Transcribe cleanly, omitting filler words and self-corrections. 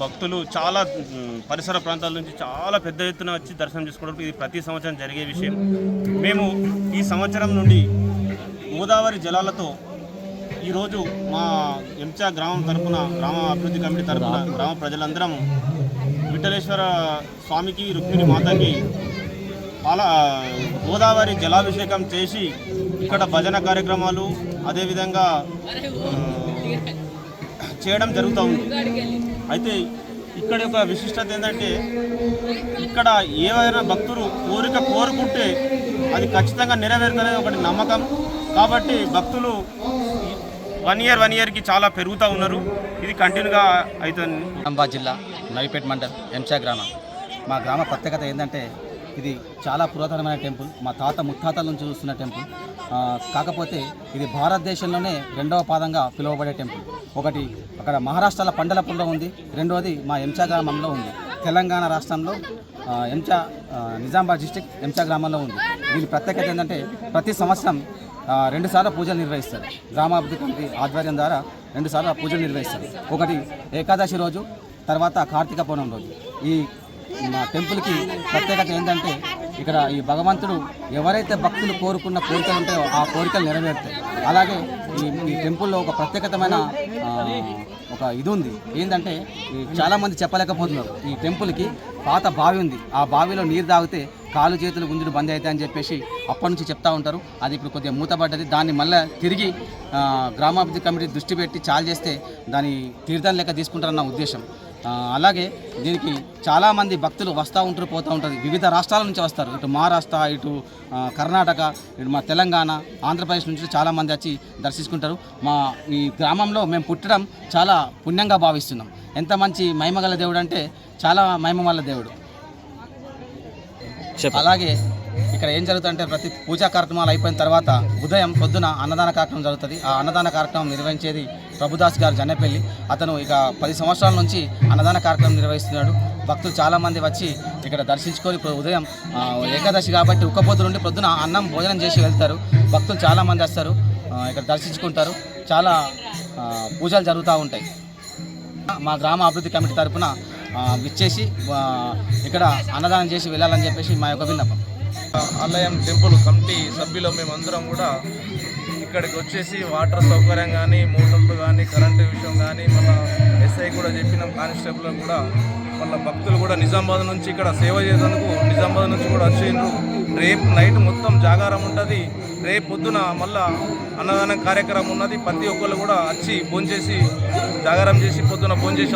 భక్తులు చాలా పరిసర ప్రాంతాల నుంచి చాలా పెద్ద ఎత్తున వచ్చి దర్శనం చేసుకోవడం ఇది ప్రతి సంవత్సరం జరిగే విషయం. మేము ఈ సంవత్సరం నుండి గోదావరి జలాలతో ఈరోజు మా ఎంచా గ్రామం తరఫున, గ్రామ అభివృద్ధి కమిటీ తరఫున గ్రామ ప్రజలందరం విఠలేశ్వర స్వామికి, రుక్మిణి మాతకి గోదావరి జలాభిషేకం చేసి ఇక్కడ భజన కార్యక్రమాలు అదేవిధంగా చేయడం జరుగుతూ ఉంది. అయితే ఇక్కడ ఒక విశిష్టత ఏంటంటే, ఇక్కడ ఏవైనా భక్తులు కోరిక కోరుకుంటే అది ఖచ్చితంగా నెరవేరుతుందనేది ఒకటి నమ్మకం. కాబట్టి భక్తులు వన్ ఇయర్కి చాలా పెరుగుతూ ఉన్నారు. ఇది కంటిన్యూగా అవుతుంది. నిజామాబాద్ జిల్లా నవిపేట మండల్ ఎంచా గ్రామం. మా గ్రామ ప్రత్యేకత ఏంటంటే, ఇది చాలా పురాతనమైన టెంపుల్. మా తాత ముత్తాతల నుంచి చూస్తున్న టెంపుల్. కాకపోతే ఇది భారతదేశంలోనే రెండవ పాదంగా పిలువబడే టెంపుల్. ఒకటి అక్కడ మహారాష్ట్రలో పండలపూర్లో ఉంది, రెండవది మా ఎంచా గ్రామంలో ఉంది. తెలంగాణ రాష్ట్రంలో నిజామాబాద్ డిస్టిక్ ఎంచా గ్రామంలో ఉంది. దీని ప్రత్యేకత ఏంటంటే, ప్రతి సంవత్సరం 2 సార్లు పూజలు నిర్వహిస్తారు. గ్రామాభివృద్ధి కమిటీ ఆధ్వర్యం ద్వారా 2 సార్లు పూజలు నిర్వహిస్తారు. ఒకటి ఏకాదశి రోజు, తర్వాత కార్తీక పౌర్ణమి రోజు. ఈ మా టెంపుల్కి ప్రత్యేకత ఏంటంటే, ఇక్కడ ఈ భగవంతుడు ఎవరైతే భక్తులు కోరుకున్న కోరికలు ఉంటాయో ఆ కోరికలు నెరవేరుతాయి. అలాగే ఈ టెంపుల్లో ఒక ప్రత్యేకతమైన ఒక ఇది ఉంది. ఏంటంటే, చాలామంది చెప్పలేకపోతున్నారు. ఈ టెంపుల్కి పాత బావి ఉంది. ఆ బావిలో నీరు తాగితే కాలు చేతులు గుంజులు బంద్ అవుతాయి అని చెప్పేసి అప్పటి నుంచి చెప్తూ ఉంటారు. అది ఇప్పుడు కొద్దిగా మూతపడ్డది. దాన్ని మళ్ళీ తిరిగి గ్రామాభివృద్ధి కమిటీ దృష్టి పెట్టి చాలు చేస్తే దాని తీర్థం లెక్క తీసుకుంటారన్న ఉద్దేశం. అలాగే దీనికి చాలామంది భక్తులు వస్తూ ఉంటారు, పోతూ ఉంటుంది. వివిధ రాష్ట్రాల నుంచి వస్తారు. ఇటు మహారాష్ట్ర, ఇటు కర్ణాటక, ఇటు మా తెలంగాణ, ఆంధ్రప్రదేశ్ నుంచి చాలామంది వచ్చి దర్శించుకుంటారు. మా ఈ గ్రామంలో మేము పుట్టడం చాలా పుణ్యంగా భావిస్తున్నాం. ఎంత మంచి మహిమగల దేవుడు అంటే చాలా మహిమగల దేవుడు. అలాగే ఇక్కడ ఏం జరుగుతుందంటే, ప్రతి పూజా కార్యక్రమాలు అయిపోయిన తర్వాత ఉదయం పొద్దున అన్నదాన కార్యక్రమం జరుగుతుంది. ఆ అన్నదాన కార్యక్రమం నిర్వహించేది ప్రభుదాస్ గారు జన్నపల్లి. అతను ఇక 10 సంవత్సరాల నుంచి అన్నదాన కార్యక్రమం నిర్వహిస్తున్నాడు. భక్తులు చాలామంది వచ్చి ఇక్కడ దర్శించుకొని, ఇప్పుడు ఉదయం ఏకాదశి కాబట్టి ఉక్కపోతు నుండి పొద్దున అన్నం భోజనం చేసి వెళ్తారు. భక్తులు చాలామంది వస్తారు, ఇక్కడ దర్శించుకుంటారు. చాలా పూజలు జరుగుతూ ఉంటాయి. మా గ్రామ అభివృద్ధి కమిటీ తరఫున విచ్చేసి ఇక్కడ అన్నదానం చేసి వెళ్ళాలని చెప్పేసి మా యొక్క విన్నపం. ఆలయం టెంపుల్ కమిటీ సభ్యులు మేమందరం కూడా ఇక్కడికి వచ్చేసి వాటర్ సౌకర్యం కానీ, మోటార్లు కానీ, కరెంటు విషయం కానీ, మళ్ళీ ఎస్ఐ కూడా చెప్పినాం, కానిస్టేబుల్ కూడా, మళ్ళీ భక్తులు కూడా నిజామాబాద్ నుంచి ఇక్కడ సేవ చేసేందుకు నిజామాబాద్ నుంచి కూడా వచ్చిండ్రు. రేపు నైట్ మొత్తం జాగారం ఉంటుంది. రేపు పొద్దున మళ్ళా అన్నదానం కార్యక్రమం ఉన్నది. ప్రతి ఒక్కళ్ళు కూడా వచ్చి భోంచేసి జాగారం చేసి పొద్దున భోంచేసి